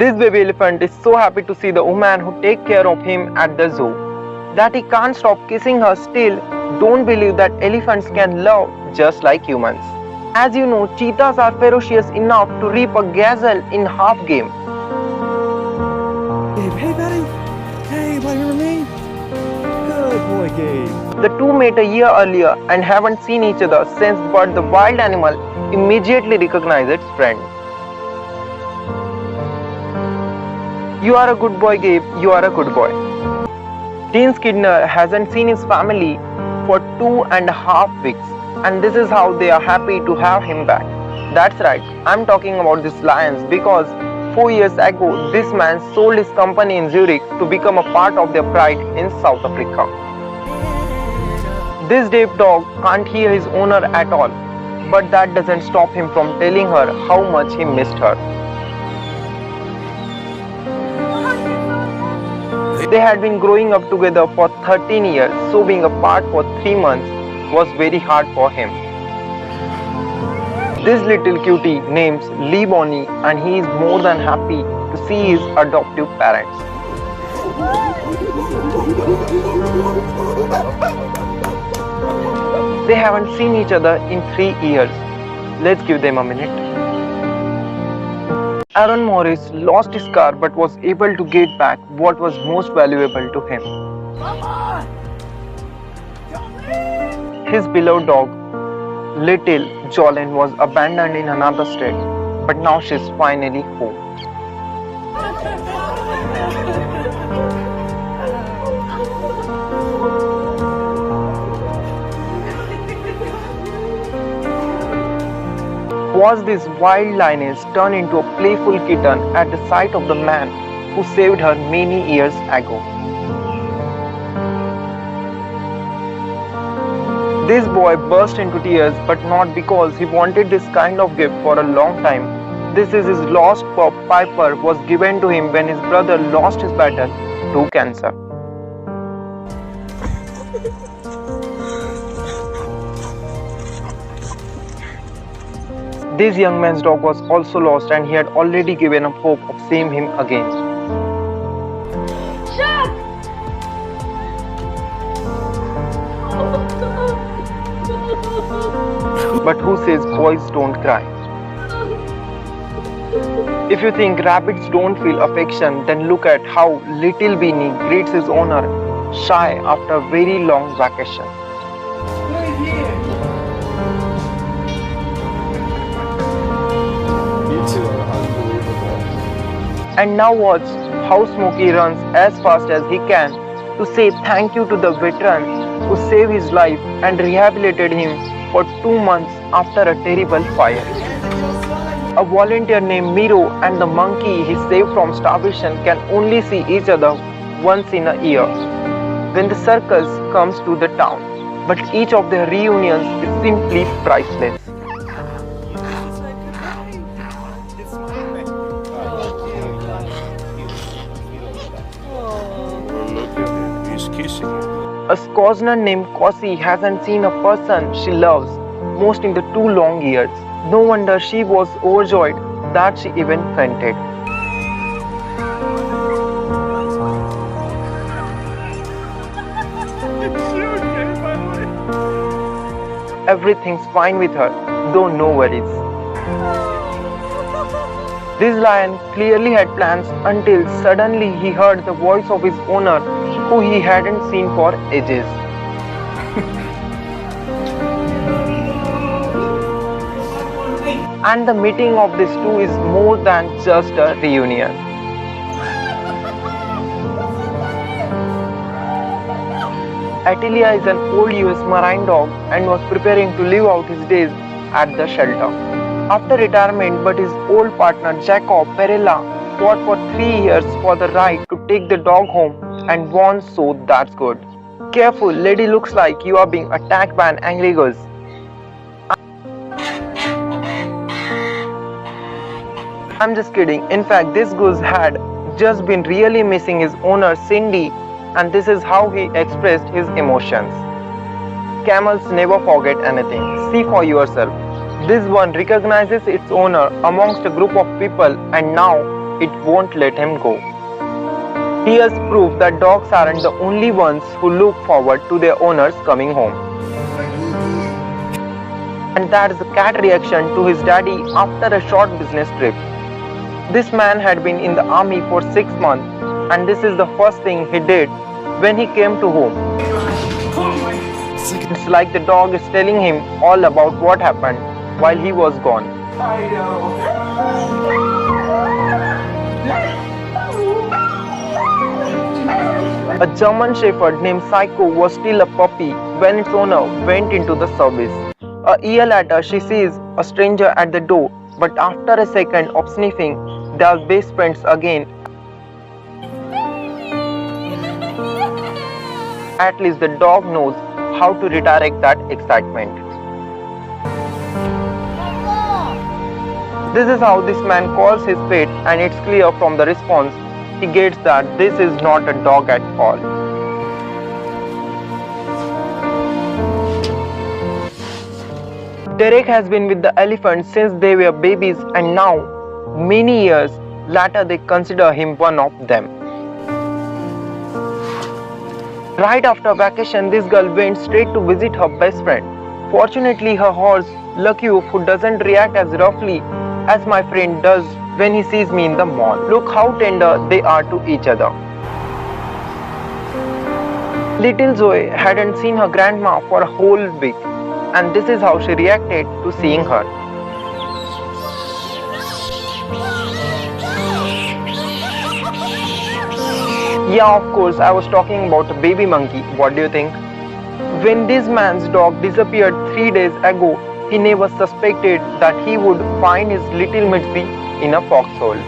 This baby elephant is so happy to see the woman who take care of him at the zoo that he can't stop kissing her. Still, don't believe that elephants can love just like humans. As you know, cheetahs are ferocious enough to rip a gazelle in half game. Gabe, hey buddy. Hey, remember me? Good boy, Gabe. The two met a year earlier and haven't seen each other since, but the wild animal immediately recognized its friend. You are a good boy, Gabe. You are a good boy. Dean Skinner hasn't seen his family for 2.5 weeks, and this is how they are happy to have him back. That's right, I'm talking about these lions because 4 years ago, this man sold his company in Zurich to become a part of their pride in South Africa. This deaf dog can't hear his owner at all, but that doesn't stop him from telling her how much he missed her. They had been growing up together for 13 years, so being apart for 3 months was very hard for him. This little cutie names Lee Bonnie, and he is more than happy to see his adoptive parents. They haven't seen each other in 3 years. Let's give them a minute. Aaron Morris lost his car but was able to get back what was most valuable to him. His beloved dog, Little Jolene, was abandoned in another state, but now she's finally home. Watch this wild lioness turn into a playful kitten at the sight of the man who saved her many years ago. This boy burst into tears, but not because he wanted this kind of gift for a long time. This is his lost pup. Piper was given to him when his brother lost his battle to cancer. This young man's dog was also lost, and he had already given up hope of seeing him again. But who says boys don't cry? If you think rabbits don't feel affection, then look at how little Beanie greets his owner, Shy, after a very long vacation. And now watch how Smokey runs as fast as he can to say thank you to the veterans who saved his life and rehabilitated him for 2 months after a terrible fire. A volunteer named Miro and the monkey he saved from starvation can only see each other once in a year when the circus comes to the town, but each of their reunions is simply priceless. A Scotchner named Cossie hasn't seen a person she loves most in the 2 long years. No wonder she was overjoyed that she even fainted. Everything's fine with her, though no worries. This lion clearly had plans until suddenly he heard the voice of his owner, who he hadn't seen for ages. And the meeting of these two is more than just a reunion. Attilia is an old US Marine dog and was preparing to live out his days at the shelter. After retirement, but his old partner Jacob Perella fought for 3 years for the right to take the dog home and won, so that's good. Careful, lady, looks like you are being attacked by an angry goose. I'm just kidding. In fact, this goose had just been really missing his owner Cindy, and this is how he expressed his emotions. Camels never forget anything. See for yourself. This one recognizes its owner amongst a group of people, and now it won't let him go. Here's proof that dogs aren't the only ones who look forward to their owners coming home. And that's the cat reaction to his daddy after a short business trip. This man had been in the army for 6 months, and this is the first thing he did when he came to home. It's like the dog is telling him all about what happened while he was gone. A German Shepherd named Psycho was still a puppy when its owner went into the service. A year later, she sees a stranger at the door, but after a second of sniffing, they are best friends again. At least the dog knows how to redirect that excitement. This is how this man calls his pet, and it's clear from the response he gets that this is not a dog at all. Derek has been with the elephant since they were babies, and now, many years later, they consider him one of them. Right after vacation, this girl went straight to visit her best friend. Fortunately, her horse, Lucky, who doesn't react as roughly as my friend does when he sees me in the mall. Look how tender they are to each other. Little Zoe hadn't seen her grandma for a whole week, and this is how she reacted to seeing her. Yeah, of course, I was talking about a baby monkey. What do you think? When this man's dog disappeared 3 days ago, he never suspected that he would find his little Mitzi in a foxhole.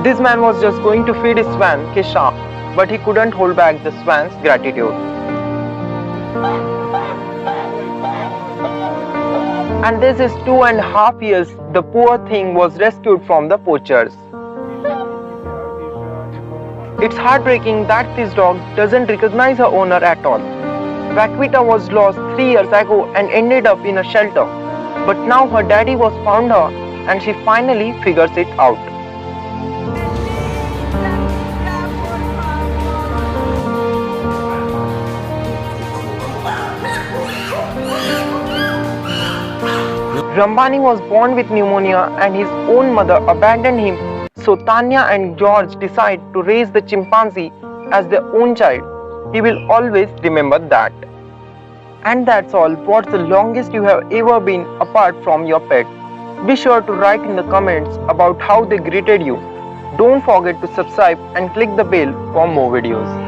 This man was just going to feed his swan, Kesha, but he couldn't hold back the swan's gratitude. And this is 2.5 years the poor thing was rescued from the poachers. It's heartbreaking that this dog doesn't recognize her owner at all. Vaquita was lost 3 years ago and ended up in a shelter. But now her daddy was found her and she finally figures it out. Rambani was born with pneumonia and his own mother abandoned him, so Tanya and George decide to raise the chimpanzee as their own child. He will always remember that. And that's all. What's the longest you have ever been apart from your pet? Be sure to write in the comments about how they greeted you. Don't forget to subscribe and click the bell for more videos.